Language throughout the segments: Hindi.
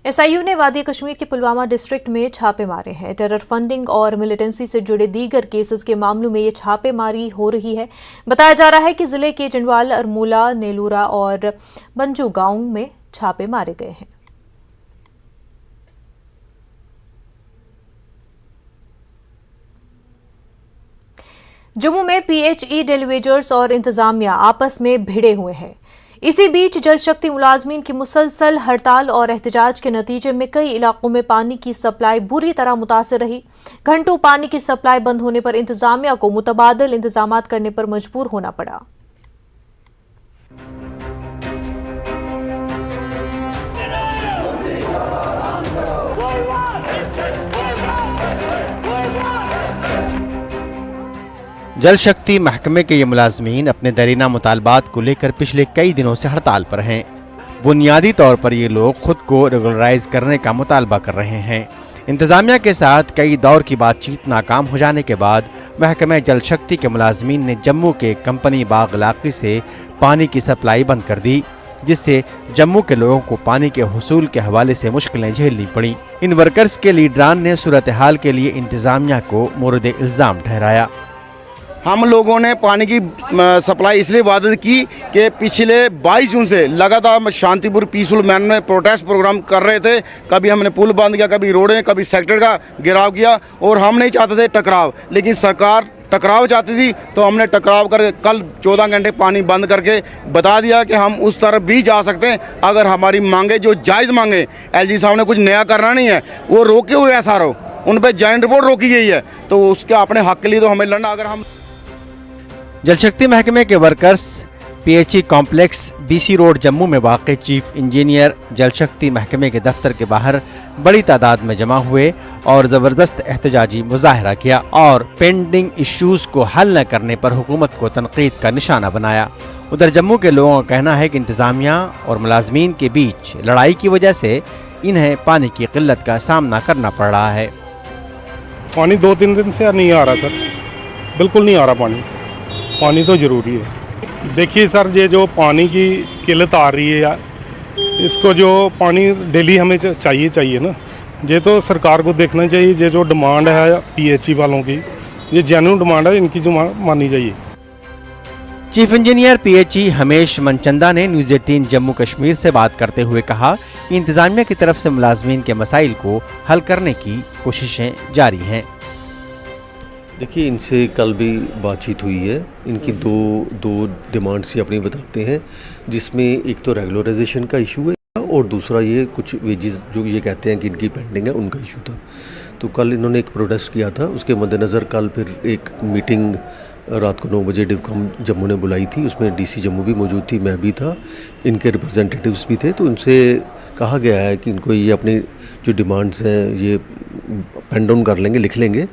एसआईयू ने वादी कश्मीर के पुलवामा डिस्ट्रिक्ट में छापे मारे हैं। टेरर फंडिंग और मिलिटेंसी से जुड़े दीगर केसेस के मामलों में ये छापेमारी हो रही है। बताया जा रहा है कि जिले के जंडवाल, अरमोला, नेलूरा और बंजू गांव में छापे मारे गए हैं। जम्मू में पीएचई डेलीवेजर्स और इंतजामिया आपस में भिड़े हुए हैं। इसी बीच जल शक्ति मुलाजमीन की मुसलसल हड़ताल और एहतजाज के नतीजे में कई इलाकों में पानी की सप्लाई बुरी तरह मुतासिर रही। घंटों पानी की सप्लाई बंद होने पर इंतजामिया को मुतबादिल इंतजामात करने पर मजबूर होना पड़ा। जल शक्ति महकमे के ये मुलाजमीन अपने दरीना मुतालबात को लेकर पिछले कई दिनों से हड़ताल पर हैं। बुनियादी तौर पर ये लोग खुद को रेगुलराइज करने का मुतालबा कर रहे हैं। इंतजामिया के साथ कई दौर की बातचीत नाकाम हो जाने के बाद महकमे जल शक्ति के मुलाजमीन ने जम्मू के कंपनी बाग इलाके से पानी की सप्लाई बंद कर दी, जिससे जम्मू के लोगों को पानी के हुसूल के हवाले से मुश्किलें झेलनी पड़ी। इन वर्कर्स के लीडरान ने सूरत हाल के लिए इंतजामिया को मोरद इल्जाम ठहराया। हम लोगों ने पानी की सप्लाई इसलिए बाधित की कि पिछले 22 जून से लगातार शांतिपुर पीसफुल मैन में प्रोटेस्ट प्रोग्राम कर रहे थे। कभी हमने पुल बंद किया, कभी रोडें, कभी सेक्टर का घेराव किया और हम नहीं चाहते थे टकराव, लेकिन सरकार टकराव चाहती थी तो हमने टकराव कर कल 14 घंटे पानी बंद करके बता दिया कि हम उस तरफ भी जा सकते हैं अगर हमारी मांगे जो जायज़ मांगे। एलजी साहब ने कुछ नया करना नहीं है, वो रोके हुए हैं SRO, उन पर जॉइंट रिपोर्ट रोकी गई है, तो उसके अपने हक के लिए तो हमें लड़ना। अगर हम जल शक्ति महकमे के workers PHE complex BC road Jammu में वाक़ चीफ इंजीनियर जल शक्ति महकमे के दफ्तर के बाहर बड़ी तादाद में जमा हुए और ज़बरदस्त एहतजाजी मुजाहरा किया और पेंडिंग इश्यूज को हल न करने पर हुकूमत को तनकीद का निशाना बनाया। उधर जम्मू के लोगों का कहना है कि इंतजामिया और मुलाजमीन के बीच लड़ाई की वजह से इन्हें पानी की किल्लत का सामना करना पड़ रहा है। पानी 2-3 दिन से नहीं आ रहा सर, बिल्कुल नहीं आ रहा पानी तो ज़रूरी है। देखिए सर, ये जो पानी की किल्लत आ रही है यार, इसको जो पानी डेली हमें चाहिए ना, ये तो सरकार को देखना चाहिए। ये जो डिमांड है पीएचई वालों की, ये जेन्युइन डिमांड है, इनकी जो माननी चाहिए। चीफ इंजीनियर पीएचई हमेश मनचंदा ने न्यूज़ 18 जम्मू कश्मीर से बात करते हुए कहा कि इंतजामिया की तरफ से मुलाजमीन के मसाइल को हल करने की कोशिशें जारी हैं। देखिए, इनसे कल भी बातचीत हुई है। इनकी दो डिमांड्स ये अपनी बताते हैं, जिसमें एक तो रेगुलराइजेशन का इशू है और दूसरा ये कुछ वेजेस जो ये कहते हैं कि इनकी पेंडिंग है, उनका इशू था। तो कल इन्होंने एक प्रोटेस्ट किया था, उसके मद्देनज़र कल फिर एक मीटिंग रात को 9 बजे डिवकॉम जम्मू ने बुलाई थी। उसमें डीसी जम्मू भी मौजूद थी, मैं भी था, इनके रिप्रेजेंटेटिव्स भी थे। तो उनसे कहा गया है कि इनको ये अपनी जो डिमांड्स हैं ये पेन डाउन कर लेंगे, लिख लेंगे।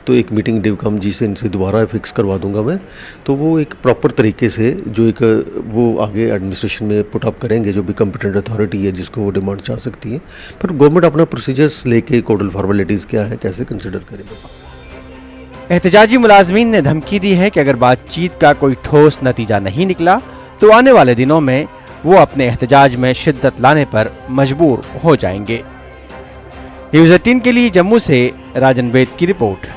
तो एक मीटिंग डिवकॉम जी से इनसे दोबारा फिक्स करवा दूंगा मैं, तो वो एक प्रॉपर तरीके से जो एक वो आगे एडमिनिस्ट्रेशन में पुट अप करेंगे, जो भी कॉम्पिटेंट अथॉरिटी है जिसको वो डिमांड चाह सकती है। पर गवर्नमेंट अपना प्रोसीजर्स लेके कोडल फॉर्मेलिटीज़ क्या है, कैसे कंसिडर करेंगे। एहतजाजी मुलाजमीन ने धमकी दी है कि अगर बातचीत का कोई ठोस नतीजा नहीं निकला तो आने वाले दिनों में वो अपने एहतजाज में शिद्दत लाने पर मजबूर हो जाएंगे। न्यूज़ 18 के लिए जम्मू से राजन बेद की रिपोर्ट।